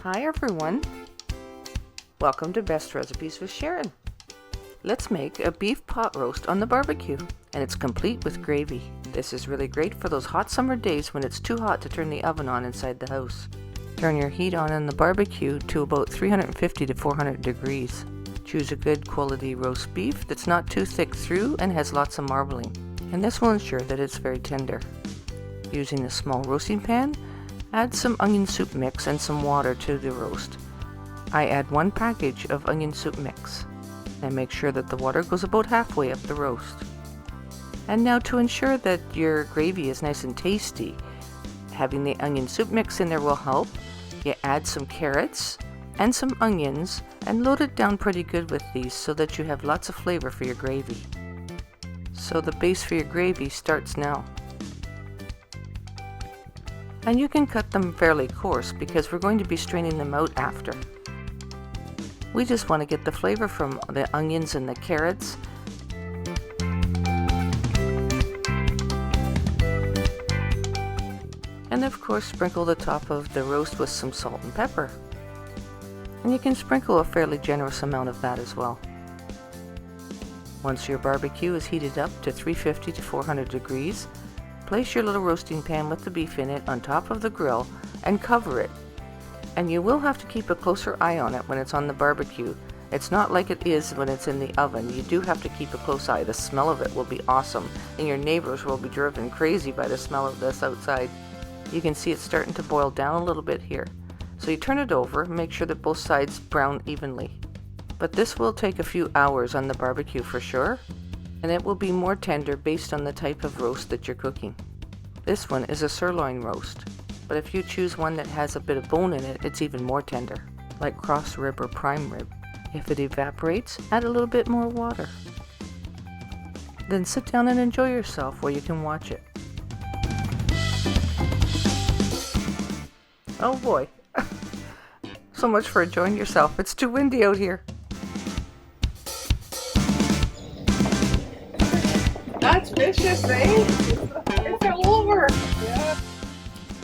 Hi everyone! Welcome to Best Recipes with Sharon. Let's make a beef pot roast on the barbecue, and it's complete with gravy. This is really great for those hot summer days when it's too hot to turn the oven on inside the house. Turn your heat on in the barbecue to about 350 to 400 degrees. Choose a good quality roast beef that's not too thick through and has lots of marbling, and this will ensure that it's very tender. Using a small roasting pan, add some onion soup mix and some water to the roast. I add 1 package of onion soup mix and make sure that the water goes about halfway up the roast. And now, to ensure that your gravy is nice and tasty, having the onion soup mix in there will help. You add some carrots and some onions and load it down pretty good with these so that you have lots of flavor for your gravy. So the base for your gravy starts now. And you can cut them fairly coarse because we're going to be straining them out after. We just want to get the flavor from the onions and the carrots. And of course, sprinkle the top of the roast with some salt and pepper. And you can sprinkle a fairly generous amount of that as well. Once your barbecue is heated up to 350 to 400 degrees, place your little roasting pan with the beef in it on top of the grill and cover it. And you will have to keep a closer eye on it when it's on the barbecue. It's not like it is when it's in the oven. You do have to keep a close eye. The smell of it will be awesome, and your neighbors will be driven crazy by the smell of this outside. You can see it's starting to boil down a little bit here. So you turn it over, make sure that both sides brown evenly. But this will take a few hours on the barbecue for sure, and it will be more tender based on the type of roast that you're cooking. This one is a sirloin roast, but if you choose one that has a bit of bone in it, it's even more tender, like cross rib or prime rib. If it evaporates, add a little bit more water. Then sit down and enjoy yourself where you can watch it. Oh boy, so much for enjoying yourself. It's too windy out here. That's vicious, eh? It fell over. Yeah.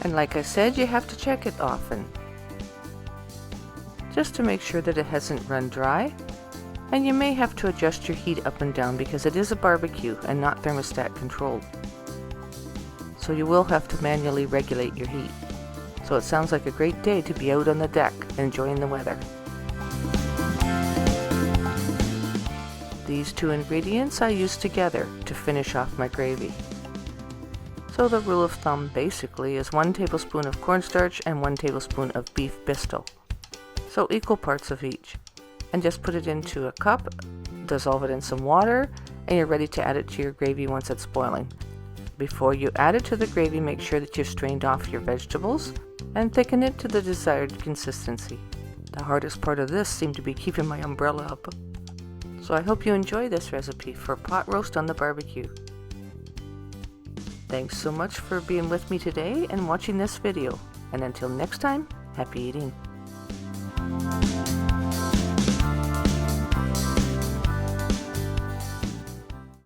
And like I said, you have to check it often, just to make sure that it hasn't run dry. And you may have to adjust your heat up and down because it is a barbecue and not thermostat controlled. So you will have to manually regulate your heat. So it sounds like a great day to be out on the deck enjoying the weather. These 2 ingredients I use together to finish off my gravy. So the rule of thumb basically is 1 tablespoon of cornstarch and 1 tablespoon of beef bistal. So equal parts of each. And just put it into a cup, dissolve it in some water, and you're ready to add it to your gravy once it's boiling. Before you add it to the gravy, make sure that you've strained off your vegetables and thicken it to the desired consistency. The hardest part of this seemed to be keeping my umbrella up. So I hope you enjoy this recipe for pot roast on the barbecue. Thanks so much for being with me today and watching this video. And until next time, happy eating.